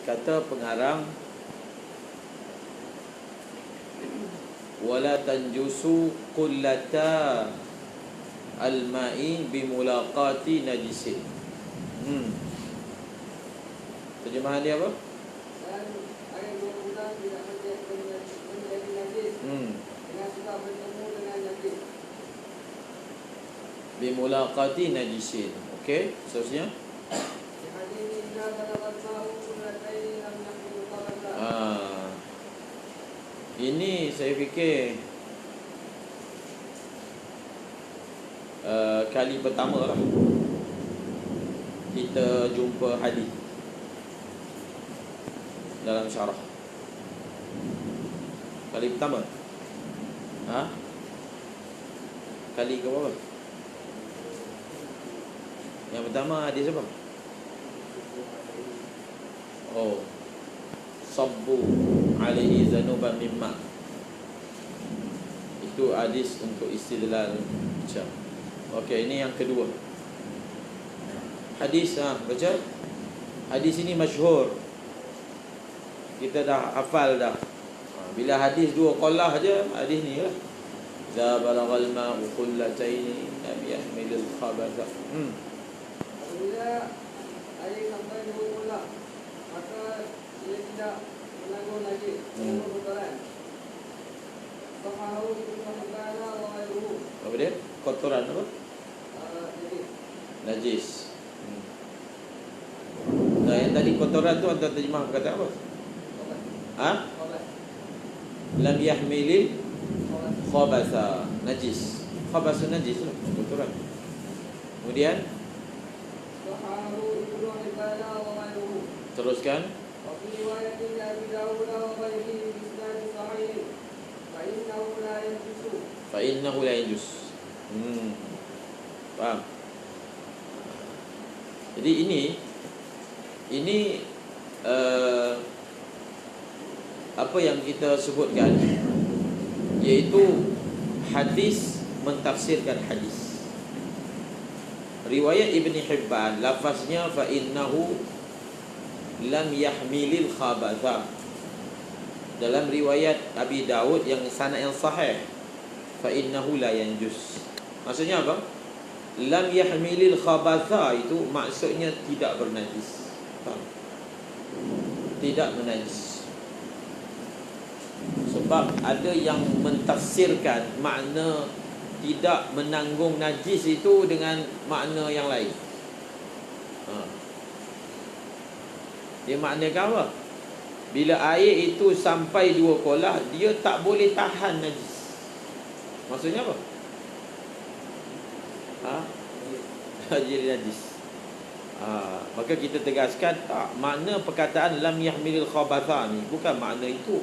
Kata pengarang, wala tanjusu qullata al-ma'i bimulaqati najisin. Terjemahan dia apa? Dan air berhubungan tidak menjadi najis dengan sebab bertemu dengan najis. Bimulaqati najisin. Okey, seterusnya. Di hadis ini jika balagat ma'u kullataini lam yakun qabla. Ini saya fikir kali pertama lah kita jumpa hadis dalam syarah. Kali pertama. Kali ke berapa? Yang pertama hadis apa? Sabbu alaihi zanuban mimma. Itu hadis untuk istidlal. Okey, ini yang kedua. Hadis baca. Hadis ini masyhur. Kita dah hafal dah. Bila hadis dua qalah aja, hadis ni lah. Za balagal ma'u qullataini lam yahmilul khabatha. Apabila air sampai 2 kolah, maka ia tidak menanggung lagi kotoran. Fahahu itu mengatakan wa ayruhu. Apa dia? Kotoran apa? Najis. Nah, yang tadi kotoran tu antara terjemah kata apa? Lam yahmilil khabatha. Najis. Khabatha najis lah, kotoran. Kemudian Fahahu itu mengatakan wa ayruhu. teruskan. Wa fi riwayatin Abi Dawud wa ghairihi bi isnad sahih. Fa innahu la yanjusu. Fa innahu la yanjus. Faham? Jadi ini apa yang kita sebutkan, iaitu hadis mentafsirkan hadis. Riwayat Ibn Hibban, lafaznya fa innahu lam yahmilil khabatha. Dalam riwayat Abi Dawud yang sanad yang sahih, fa innahu la yanjus. Maksudnya apa? Lam yahmilil khabatha itu maksudnya tidak bernajis. Faham? Tidak menajis. Sebab ada yang mentafsirkan makna tidak menanggung najis itu dengan makna yang lain. Dia maknakan apa? Bila air itu sampai 2 kolah, dia tak boleh tahan najis. Maksudnya apa? Jadi najis. Maka kita tegaskan tak, makna perkataan lam yahmilil khabatha ni bukan makna itu.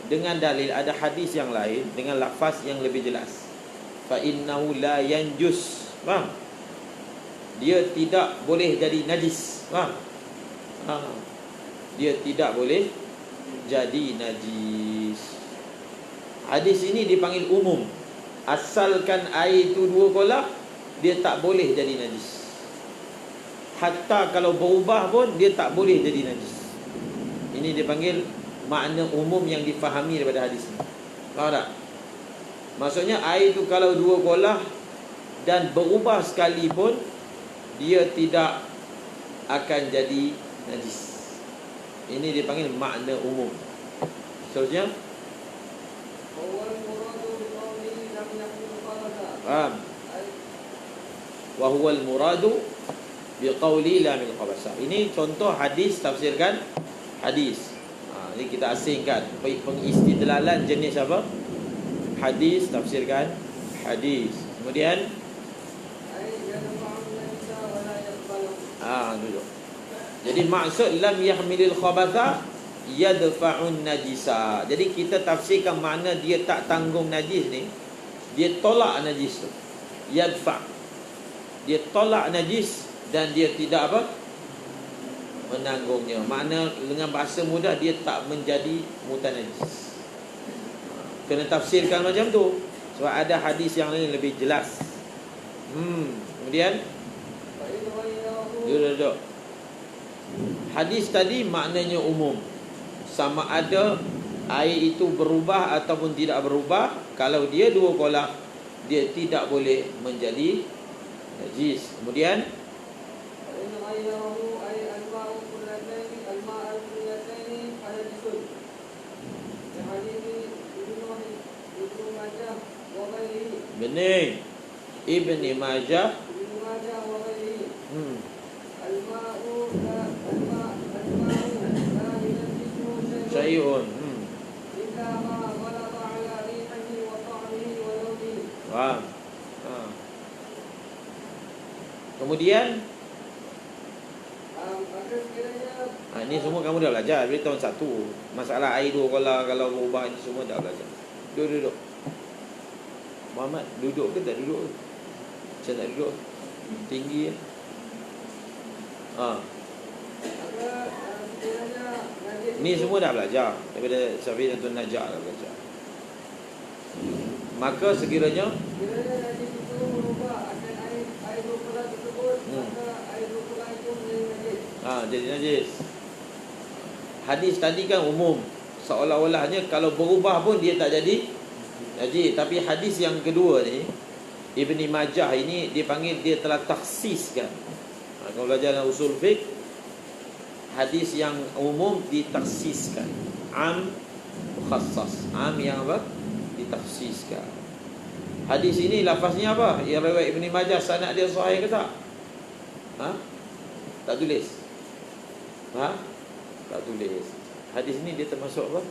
Dengan dalil ada hadis yang lain dengan lafaz yang lebih jelas. Fa innahu la yanjus. Faham? Dia tidak boleh jadi najis. Faham? Dia tidak boleh jadi najis. Hadis ini dipanggil umum. Asalkan air itu 2 kolah, dia tak boleh jadi najis. Hatta kalau berubah pun dia tak boleh jadi najis. Ini dipanggil makna umum yang difahami daripada hadis ini. Faham tak? Maksudnya air itu kalau 2 kolah dan berubah sekalipun, dia tidak akan jadi najis. Ini dipanggil makna umum. Seterusnya, wa huwal muradu biqauli la min khabasa. Ini contoh hadis tafsirkan hadis. Ini kita asingkan pengistidlalan jenis apa? Hadis tafsirkan hadis. Kemudian duduk. Jadi maksud lam yahmilil khabatha yadfa'un najisa. Jadi kita tafsirkan makna dia tak tanggung najis ni, dia tolak najis tu. Yadfa', dia tolak najis dan dia tidak apa? Menanggungnya. Makna dengan bahasa mudah, dia tak menjadi mutanajis. Kena tafsirkan macam tu. Sebab ada hadis yang lain lebih jelas. Kemudian duduk. Hadis tadi maknanya umum. Sama ada air itu berubah ataupun tidak berubah. Kalau dia dua kolak, dia tidak boleh menjadi najis. Kemudian فإن غيره أي الماء كلتين الماء الكلتين فنجس لحديث ابن ماجه وغيره bening Ibn Majah. ابن ماجه وغيره hmm. الماء لا ينجسه شيء Syai'un. إلا ما غلط على ريحه وطعمه ولونه. Faham? Kemudian Maka sekiranya ini semua kamu dah belajar dari tahun 1. Masalah air dua kolak kalau berubah ini semua dah belajar. Duduk. Muhammad duduk ke tak duduk? Macam tak duduk? Tinggi. maka sekiranya najis Ni semua dah belajar daripada Syafi'i dan Tun Najah dah belajar. Maka sekiranya najis itu merubah akan air berpelat tersebut, maka air berpelat itu menjadi najis. jadi najis. Hadis tadi kan umum, seolah-olahnya kalau berubah pun dia tak jadi najis. Tapi hadis yang kedua ni, Ibni Majah ini dipanggil, dia telah takhsiskan. Kalau belajar dalam usul fiqh, hadis yang umum ditakhsiskan. Am mukhassas. Am yang apa? Ditakhsiskan. Hadis ini lafaznya apa? Yang riwayat Ibni Majah, sanad dia sahih ke tak? Tak tulis. Tak tulis. Hadis ini dia termasuk apa?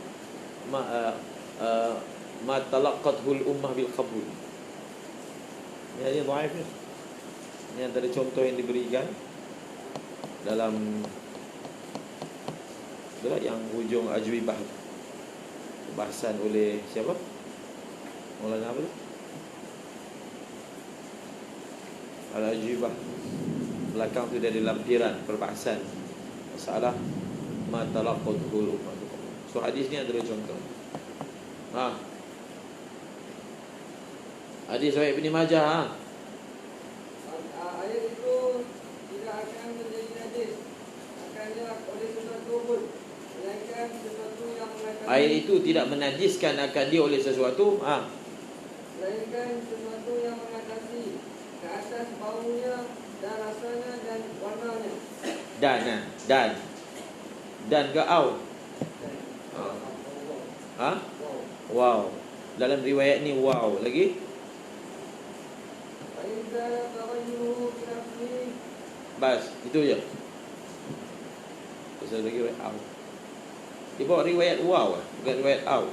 Ma talaqqathul ummah bil qabul. Ini dhaif ni. Ini antara contoh yang diberikan dalam yang hujung Ajwibah, bahasan oleh siapa? Maulana apa tu? Al-Ajwibah. Belakang tu dia ada lampiran perbahasan masalah ma talaqqathul ummah. So hadis ni antara contoh. Hadis riwayat Ibnu Majah. Air itu tidak akan menjadi najis, akannya oleh sesuatu pun, melainkan sesuatu yang mengatakan Air itu tidak menajiskan akan dia oleh sesuatu. melainkan sesuatu yang mengatasi ke atas baunya dan rasanya dan warnanya. Dan ke au. Wow. Dalam riwayat ni wow lagi. Bas, itu je. Pasal lagi riwayat au. Dia bawa riwayat wow, bukan riwayat au.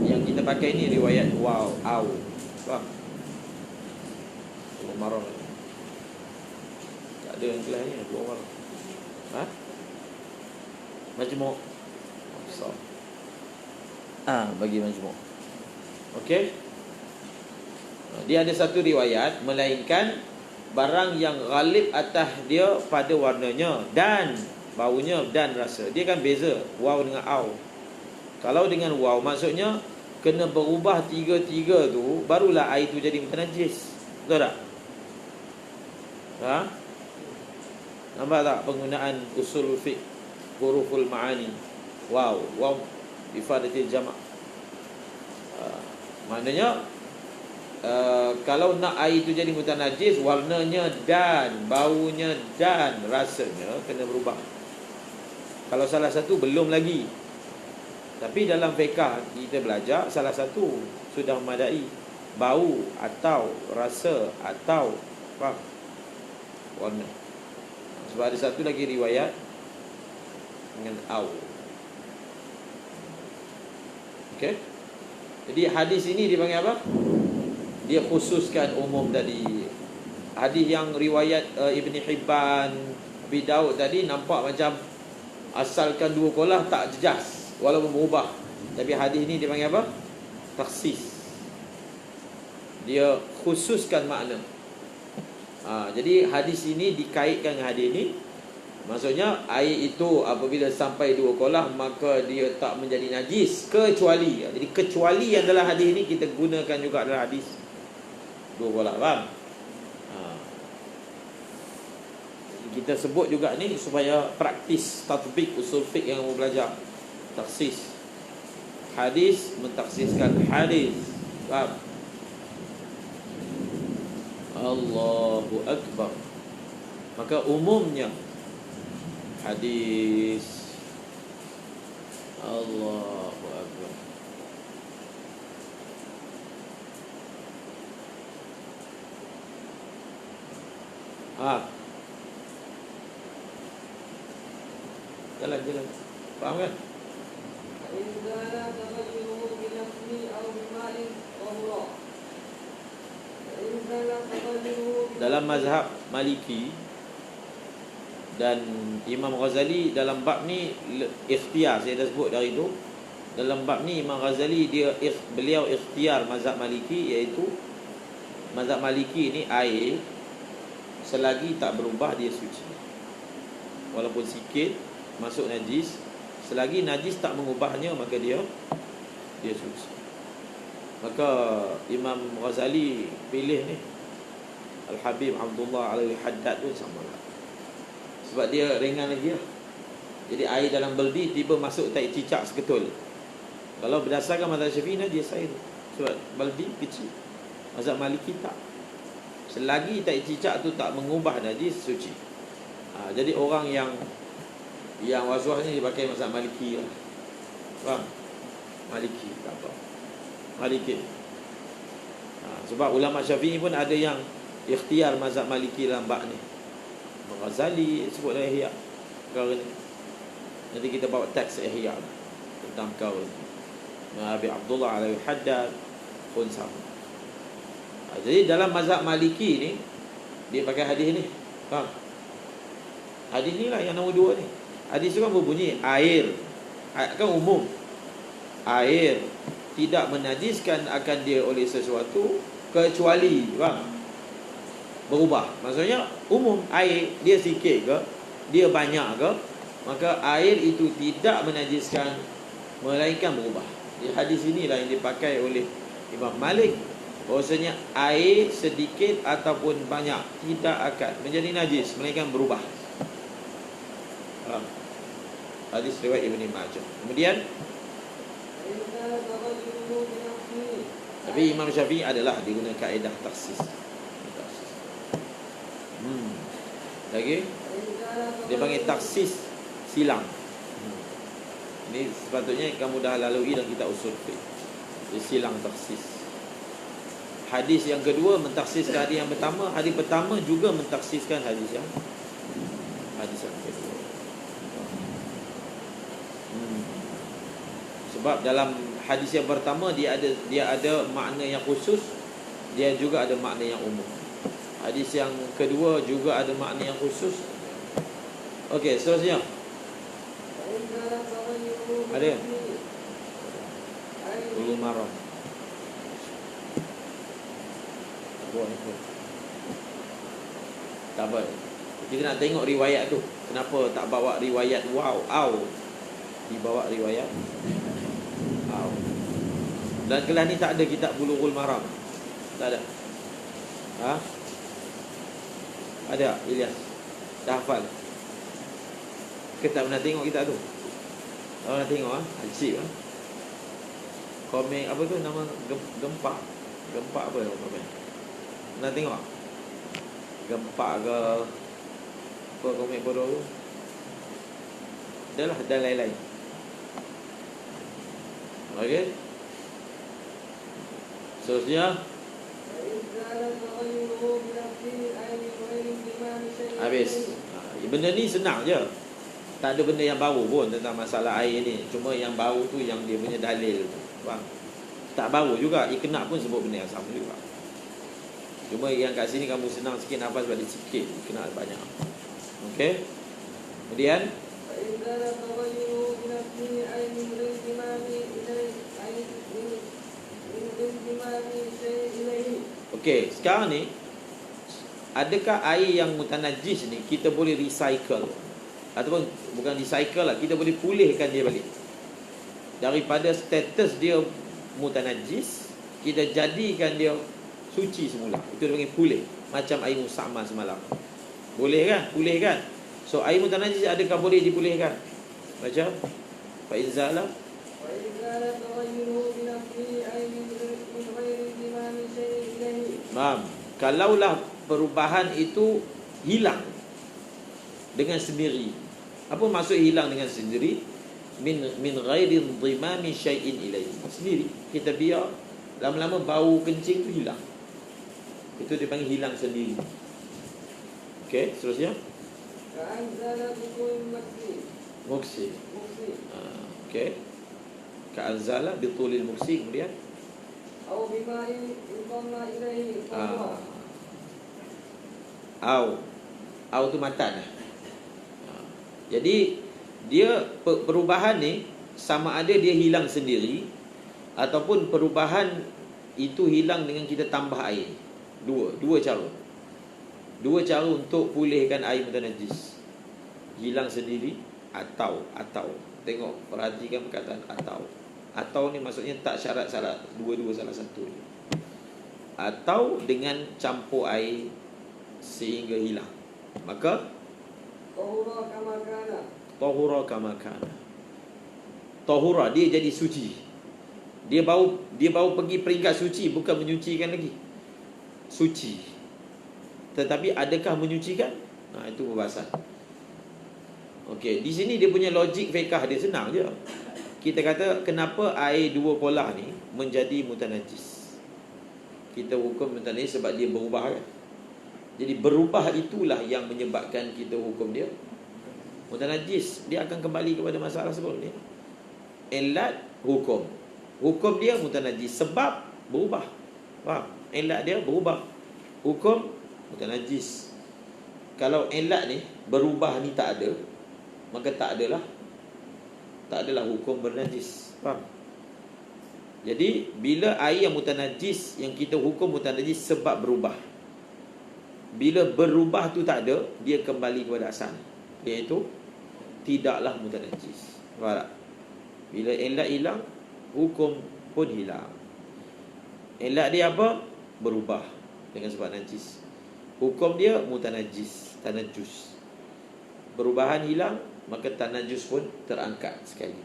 Yang kita pakai ni riwayat wow, au. Faham? Umar. Tak ada yang kelas ni, Umar. Majmu'. So. Bagi majmu'. Okey. Dia ada satu riwayat, melainkan barang yang ghalib atas dia pada warnanya dan baunya dan rasa. Dia kan beza waw dengan au. Kalau dengan waw maksudnya kena berubah tiga-tiga tu, barulah air tu jadi mutanajis. Betul tak? Nampak tak penggunaan usul fiqh, huruful ma'ani? Waw ifadatil jama'. Maknanya kalau nak air itu jadi mutanajis, warnanya dan baunya dan rasanya kena berubah. Kalau salah satu belum lagi. Tapi dalam fiqh kita belajar salah satu sudah memadai, bau atau rasa atau warna. Sebab ada satu lagi riwayat dengan au. Okey. Jadi hadis ini dipanggil apa? Dia khususkan umum tadi. Hadis yang riwayat Ibn Hibban, Abi Daud tadi nampak macam asalkan dua kolah tak jejas walaupun berubah. Tapi hadis ni dia panggil apa? Takhsis. Dia khususkan makna. Jadi hadis ini dikaitkan dengan hadis ini. Maksudnya air itu apabila sampai dua kolah maka dia tak menjadi najis kecuali. Jadi kecuali yang dalam hadis ini kita gunakan juga dalam hadis dua kolah, faham? Kita sebut juga ni supaya praktis tatbik usul fiqh yang mau belajar. Taksis hadis mentaksiskan hadis. Faham? Allahu Akbar. Maka umumnya hadis. Allahu Akbar. Jalan. Faham kan? فإن كان تغيره بلفظ أو بماء طهورا. فإن كان تغيره Dalam mazhab Maliki dan Imam Ghazali dalam bab ni ikhtiar, saya dah sebut dari tu. Dalam bab ni Imam Ghazali beliau ikhtiar mazhab Maliki, iaitu mazhab Maliki ni air selagi tak berubah dia suci. Walaupun sikit masuk najis, selagi najis tak mengubahnya maka dia suci. Maka Imam Ghazali pilih ni Al-Habib Abdullah Al-Haddad tu sama lah. Sebab dia ringan lagi lah. Jadi air dalam baldi tiba masuk tak cicak seketul. Kalau berdasarkan mazhab Syafi'i najis air tu, sebab baldi kecil. Mazhab Maliki tak. Selagi tak cicak tu tak mengubah najis, suci. Jadi orang yang was-was ni dia pakai mazhab Maliki lah. Faham? Maliki tak apa. Maliki. Sebab ulama Syafi'i pun ada yang ikhtiar mazhab Maliki dalam bab ni. Ghazali sebut dalam Ihya perkara ni. Nanti kita bawa teks Ihya tentang perkara ni. Habib Abdullah Al-Haddad pun sama. Jadi dalam mazhab Maliki ni dia pakai hadis ni. Faham? Hadis ni lah yang nombor 2 ni. Hadis tu kan berbunyi air kan umum. Air tidak menajiskan akan dia oleh sesuatu kecuali berubah. Maksudnya umum, air dia sikit ke, dia banyak ke, maka air itu tidak menajiskan melainkan berubah. Di hadis inilah yang dipakai oleh Imam Malik, bahwasanya air sedikit ataupun banyak tidak akan menjadi najis melainkan berubah. Hadis riwayat Ibn Majah. Kemudian tapi Imam Syafi'i adalah digunakan kaedah taksis. Lagi dia panggil taksis silang. Ini sepatutnya kamu dah lalui dalam kitab usul fiqh. Dia silang taksis. Hadis yang kedua mentaksiskan hadis yang pertama, hadis pertama juga mentaksiskan hadis yang kedua. Sebab dalam hadis yang pertama dia ada makna yang khusus, dia juga ada makna yang umum. Hadis yang kedua juga ada makna yang khusus. Okey, seterusnya. Ada? Ulul maram. Tak apa. Kita nak tengok riwayat tu. Kenapa tak bawa riwayat dibawa riwayat dan kelas ni tak ada kitab Bulughul Maram. Tak ada. Ada Ilyas? Dah hafal? Ke tak pernah tengok kitab tu? Kalau nak tengok asyik komik apa tu nama gempak apa komik? Pernah tengok? Gempak ke apa komik bodoh tu? Dah lah, dan lain-lain. Okey. Seterusnya habis. Benda ni senang je. Tak ada benda yang baru pun tentang masalah air ni. Cuma yang baru tu yang dia punya dalil tu. Faham? Tak baru juga. Iqna pun sebut benda yang sama juga. Cuma yang kat sini kamu senang sikit nafas balik sikit. Iqna banyak. Okey. Kemudian okey, sekarang ni adakah air yang mutanajis ni kita boleh recycle? Ataupun bukan recycle lah, kita boleh pulihkan dia balik. Daripada status dia mutanajis, kita jadikan dia suci semula. Itu dia panggil pulih. Macam air musamma semalam. Boleh kan? Pulihkan. So air mutanajis adakah boleh dipulihkan? Baca. Fa inzala. وإن كان تغيره بنفسه أي من غير انضمام شيء إليه. Kalaulah perubahan itu hilang dengan sendiri. Apa maksud hilang dengan sendiri? Min ghairi dhimami syai'in ilaihi. Sendiri. Kita biar lama-lama bau kencing tu hilang. Itu dipanggil hilang sendiri. Okey, seterusnya. كأنزل بطول المكسي. Muksi. Okey. Ka'anzala bitulil muksi, kemudian أو بماء انضم إليه طهورا. Au tu matan. Jadi dia perubahan ni sama ada dia hilang sendiri ataupun perubahan itu hilang dengan kita tambah air. Dua cara. Dua cara untuk pulihkan air mutanajis. Hilang sendiri atau tengok, perhatikan perkataan atau ni maksudnya tak syarat-syarat, dua-dua salah satu. Atau dengan campur air sehingga hilang. Maka طهورا كما كان. tahura kama kana. Tahura dia jadi suci. Dia baru pergi peringkat suci, bukan menyucikan lagi. Suci. Tetapi adakah menyucikan? Itu pembahasan. Okey, di sini dia punya logik fiqh dia senang je. Kita kata kenapa air dua kolah ni menjadi mutanajis. Kita hukum mutanajis sebab dia berubah kan. Jadi berubah itulah yang menyebabkan kita hukum dia mutanajis. Dia akan kembali kepada masalah sebelum ni. Ilat hukum. Hukum dia mutanajis sebab berubah. Faham? Ilat dia berubah. Hukum mutanajis. Kalau ilat ni berubah ni tak ada, maka tak adalah hukum bernajis. Faham? Jadi bila air yang mutanajis, yang kita hukum mutanajis sebab berubah, bila berubah tu tak ada, dia kembali kepada asal, iaitu tidaklah mutanajis. Faham tak? Bila ilat hilang, hukum pun hilang. Ilat dia apa? Berubah dengan sebab najis. Hukum dia mutanajis, tanajus. Perubahan hilang, maka tanajus pun terangkat sekali.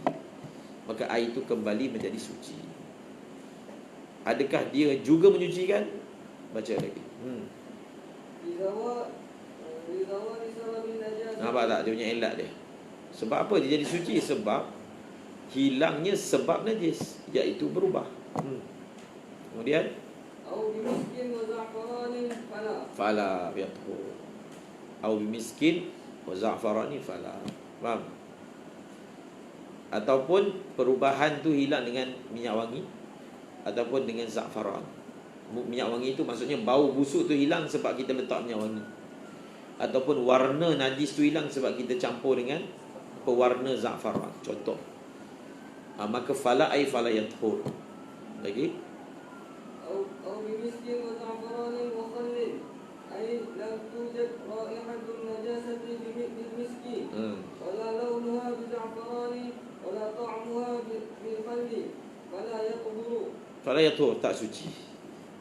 Maka air itu kembali menjadi suci. Adakah dia juga menyucikan? Baca lagi. Nampak tak dia punya ilat dia? Sebab apa dia jadi suci? Sebab hilangnya sebab najis, iaitu berubah. Kemudian fala yatuhur. Au bimiskin wa za'farani fala. Faham? Ataupun perubahan tu hilang dengan minyak wangi ataupun dengan za'faran. Minyak wangi itu maksudnya bau busuk tu hilang sebab kita letak minyak wangi. Ataupun warna najis tu hilang sebab kita campur dengan pewarna za'faran. Contoh. Maka fala ay fala yathur. Lagi? Au bimiskin wa za'faranin wa khallin. Ay lam tujad ra'ihatun najasati bil miski. Wala launuha bi za'farani wala ta'muha bil khalli. Fala yathur. Fala yathur, tak suci.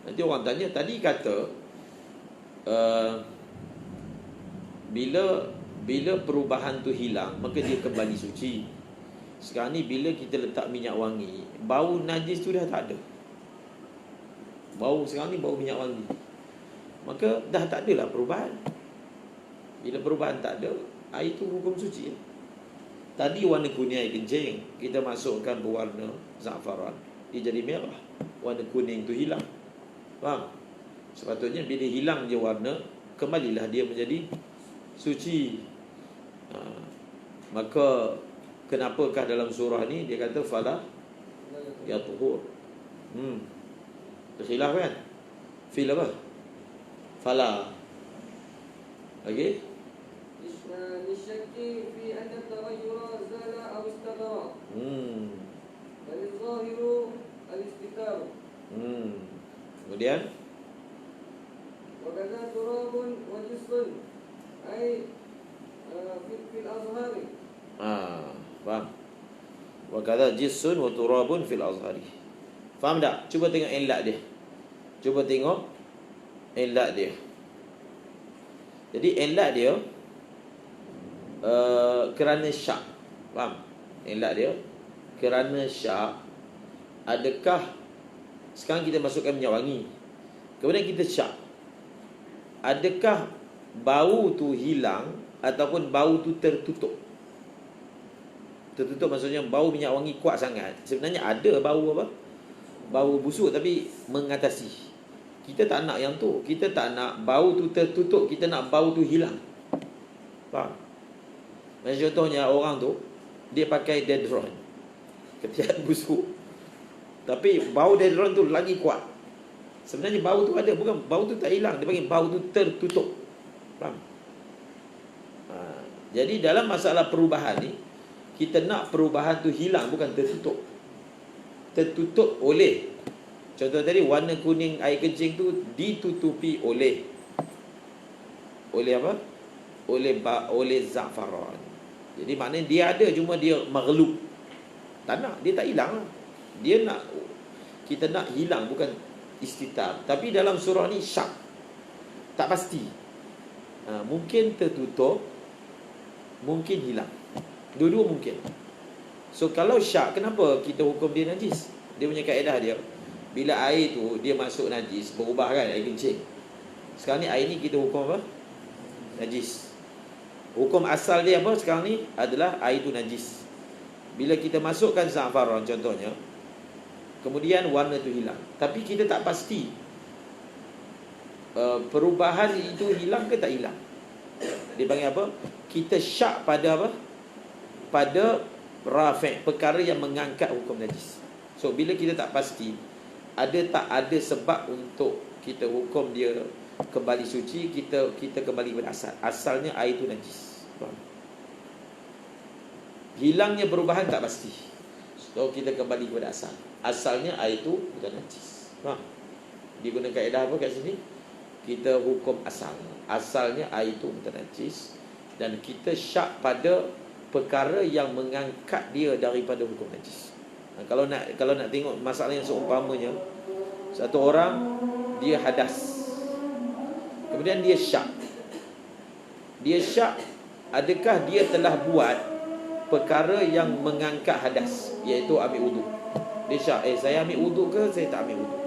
Nanti orang tanya, tadi kata bila perubahan tu hilang, maka dia kembali suci. Sekarang ni bila kita letak minyak wangi, bau najis tu dah tak ada. Sekarang ni bau minyak wangi, maka dah tak adalah perubahan. Bila perubahan tak ada, air tu hukum suci. Tadi warna kuning air kencing, kita masukkan berwarna za'faran, dia jadi merah. Warna kuning tu hilang. Faham? Sepatutnya bila hilang je warna, kembalilah dia menjadi suci. Maka kenapakah dalam surah ni dia kata fala yatuhur? Terkhilaf kan? Fil apa? Fala. Okey? Lisyaki fi anna taghayyura zala aw istadara. Bal zahiru al-istitar. Kemudian wa kadza turabun wa jisrun ay fil azhari. Faham? Wa kadza jissun wa turabun fil azhari. Faham tak? Cuba tengok ilat dia. Jadi elat dia kerana syak. Faham? Elat dia kerana syak. Adakah sekarang kita masukkan minyak wangi, kemudian kita syak, adakah bau tu hilang ataupun bau tu tertutup? Tertutup maksudnya bau minyak wangi kuat sangat. Sebenarnya ada bau apa? Bau busuk tapi mengatasi. Kita tak nak yang tu. Kita tak nak bau tu tertutup, kita nak bau tu hilang. Faham? Macam contohnya orang tu dia pakai deodorant ketika busuk, tapi bau deodorant tu lagi kuat. Sebenarnya bau tu ada, bukan bau tu tak hilang, dia panggil bau tu tertutup. Faham? Jadi dalam masalah perubahan ni, kita nak perubahan tu hilang, bukan tertutup. Tertutup oleh, contoh tadi warna kuning air kencing tu ditutupi oleh apa? Oleh za'faran. Jadi maknanya dia ada, cuma dia maghlub. Tak nak, dia tak hilang lah. Dia nak, kita nak hilang, bukan istitab. Tapi dalam surah ni syak, tak pasti. Mungkin tertutup, mungkin hilang. Dua-dua mungkin. So kalau syak, kenapa kita hukum dia najis? Dia punya kaedah dia, bila air tu dia masuk najis, berubah kan air kencing. Sekarang ni air ni kita hukum apa? Najis. Hukum asal dia apa sekarang ni adalah air tu najis. Bila kita masukkan za'faran contohnya, kemudian warna tu hilang, tapi kita tak pasti perubahan itu hilang ke tak hilang. Dia panggil apa? Kita syak pada apa? Pada rafi', perkara yang mengangkat hukum najis. So bila kita tak pasti, ada tak ada sebab untuk kita hukum dia kembali suci, kita kembali kepada asal. Asalnya air itu najis. Faham? Hilangnya perubahan tak pasti. So kita kembali kepada asal. Asalnya air itu bukan najis. Faham? Dia guna kaedah apa kat sini? Kita hukum asal. Asalnya air itu bukan najis, dan kita syak pada perkara yang mengangkat dia daripada hukum najis. Kalau nak tengok masalah yang seumpamanya, satu orang dia hadas, kemudian dia syak. Dia syak, adakah dia telah buat perkara yang mengangkat hadas, iaitu ambil wuduk. Dia syak, saya ambil wuduk ke saya tak ambil wuduk?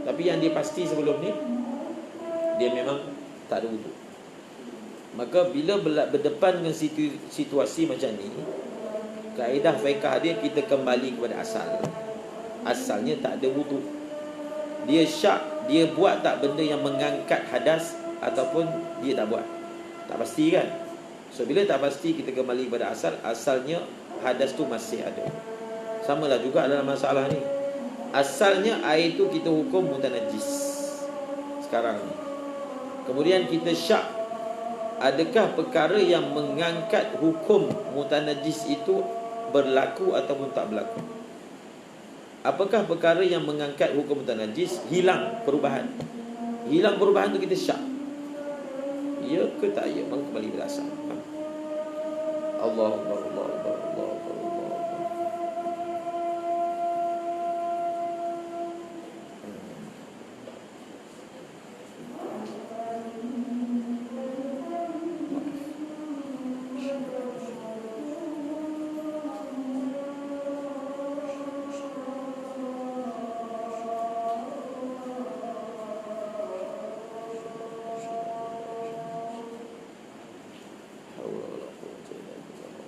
Tapi yang dia pasti sebelum ni, dia memang tak ada wuduk. Maka bila berdepan dengan situasi macam ni, kaedah fiqh dia, kita kembali kepada asal. Asalnya tak ada wuduk. Dia syak, dia buat tak benda yang mengangkat hadas, ataupun dia tak buat? Tak pasti kan? So bila tak pasti, kita kembali kepada asal. Asalnya hadas tu masih ada. Samalah juga dalam masalah ni. Asalnya air tu kita hukum mutanajis sekarang ni. Kemudian kita syak, adakah perkara yang mengangkat hukum mutanajis itu berlaku ataupun tak berlaku? Apakah perkara yang mengangkat hukum mutanajis hilang perubahan? Hilang perubahan tu kita syak, ya ke tak ya? Maka kembali berasal. Allah Akbar, Allah Akbar, Allah Akbar, Allah Akbar. Haula wala quwwata illa billah.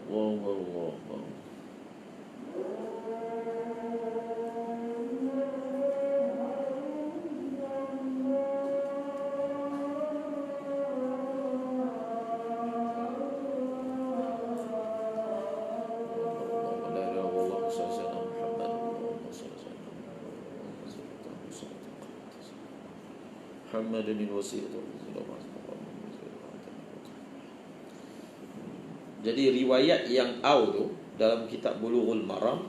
Allah. Jadi riwayat yang tu dalam kitab Bulughul Maram,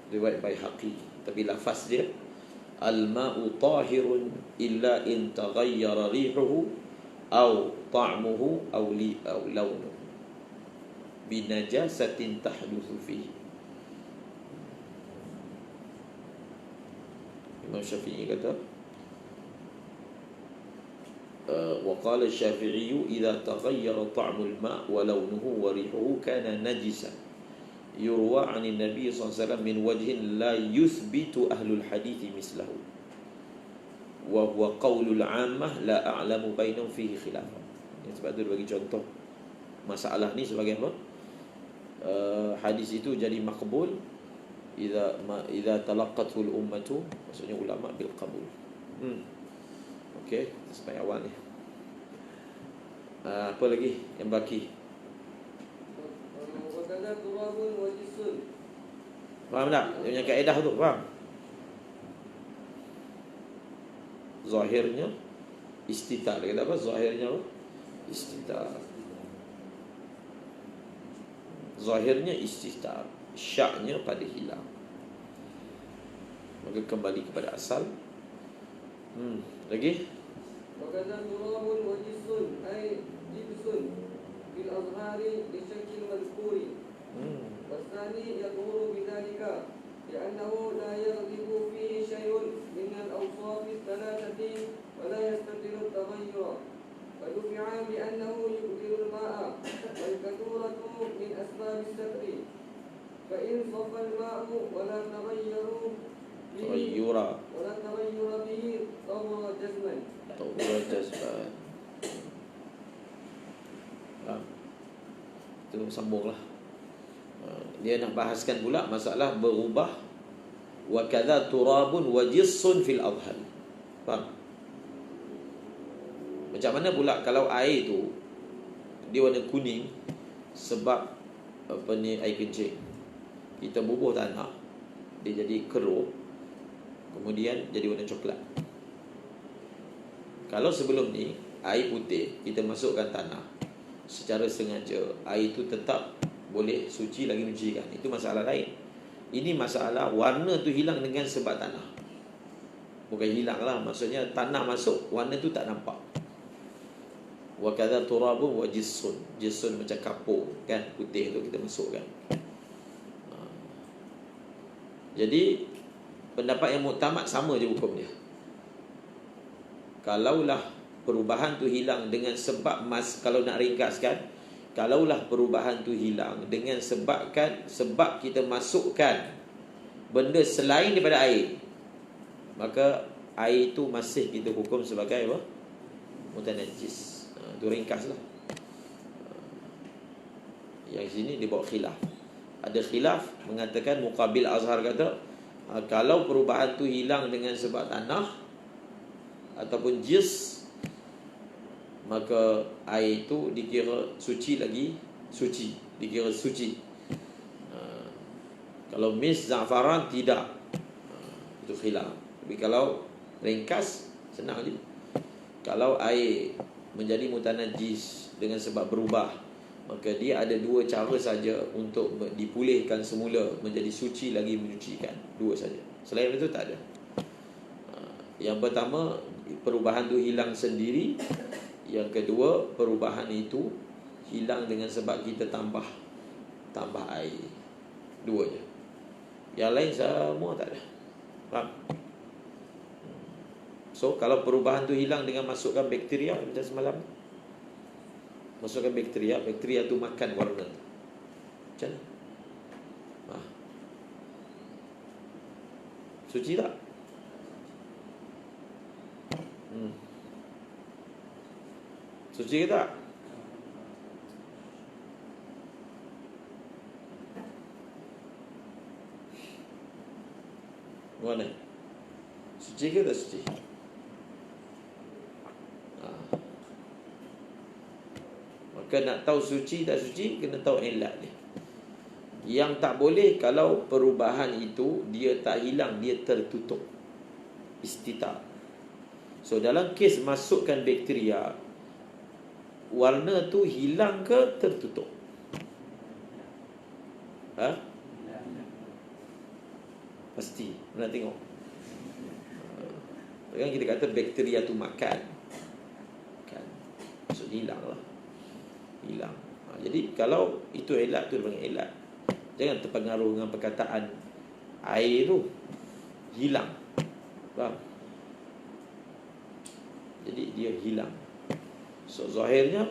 riwayat Baihaqi, tapi lafaz dia al-ma'u tahirun illa in taghayyara rihuhu aw ta'muhu aw launuhu bi najasatin tahdutsu fihi. Imam Syafi'i kata وقال الشافعي إذا تغير طعم الماء ولونه وريحه كان نجسا يروى عن النبي صلى الله عليه وسلم من وجه لا يثبت أهل الحديث مثله وهو قول العامة لا أعلم بينهم فيه خلافا. Sebab itu bagi contoh masalah ni sebagai apa? Hadis itu jadi makbul idza talaqqathu al-ummatu, maksudnya ulama bil qabul. Okey, sampai awal ni. Apa lagi yang baki? Faham tak? Dia punya kaedah tu, faham? Zahirnya istitar. Dia kata apa? Zahirnya apa? Istitar. Zahirnya istitar, syaknya pada hilang. Maka kembali kepada asal. Lagi? وكذا تراب وجس أي جبس في الأظهار لشكل المذكور والثاني يظهر بذلك لأنه لا يغلب فيه شيء من الأوصاف الثلاثة ولا يستطيع التغير فدفع بأنه يبطل الماء والكثورة من أسباب الستر فإن صفى الماء ولا تغير به طهر جزما. Itu sambunglah. Dia nak bahaskan pula masalah berubah. Wa kadza turabun wa jissun fil adhal. Faham? Macam mana pula kalau air tu dia warna kuning sebab apa ni, air kencing. Kita bubuh tanah, dia jadi keruh, kemudian jadi warna coklat. Kalau sebelum ni air putih kita masukkan tanah secara sengaja, air itu tetap boleh suci lagi mencucikan. Itu masalah lain. Ini masalah warna tu hilang dengan sebab tanah. Bukan hilang lah, maksudnya tanah masuk, warna tu tak nampak. Wa kadza turabun wa jissun. Jissun macam kapur kan, putih tu kita masukkan. Jadi pendapat yang muktamad sama je hukum dia. Kalaulah perubahan tu hilang dengan sebab kalau nak ringkaskan, kalaulah perubahan tu hilang dengan sebab kita masukkan benda selain daripada air, maka air itu masih kita hukum sebagai apa? Mutanajjis. Itu ringkaslah. Yang sini dia bawa khilaf. Ada khilaf mengatakan Muqabil Azhar kata kalau perubahan tu hilang dengan sebab tanah ataupun jis, maka air itu dikira suci lagi, dikira suci. Kalau mis za'faran tidak, itu khilaf. Tapi kalau ringkas, senang je. Kalau air menjadi mutanajjis dengan sebab berubah, maka dia ada dua cara saja untuk dipulihkan semula menjadi suci lagi menyucikan. Dua saja. Selain itu tak ada. Yang pertama, perubahan itu hilang sendiri. Yang kedua, perubahan itu hilang dengan sebab kita tambah air. Dua je. Yang lain semua tak ada. Faham? So, kalau perubahan itu hilang dengan masukkan bakteria macam semalam, masukkan bakteria tu makan warna tu. Macam mana? Suci tak? Suci ke tak? Mana? Suci ke tak suci? Maka nak tahu suci tak suci, kena tahu ilat dia. Yang tak boleh kalau perubahan itu dia tak hilang, dia tertutup. Istitar. So dalam kes masukkan bakteria, warna tu hilang ke tertutup? Pasti. Nak tengok. Kan kita kata bakteria tu makan. Kan. Maksud hilang lah. Hilang. Jadi kalau itu elat tu dipanggil elat. Jangan terpengaruh dengan perkataan air tu hilang. Faham? Jadi dia hilang. So zahirnya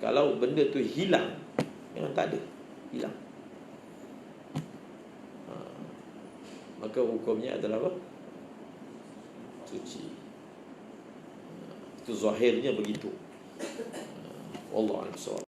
kalau benda tu hilang, memang tak ada, hilang. Maka hukumnya adalah apa? Suci. Itu zahirnya begitu. Wallahu a'lam.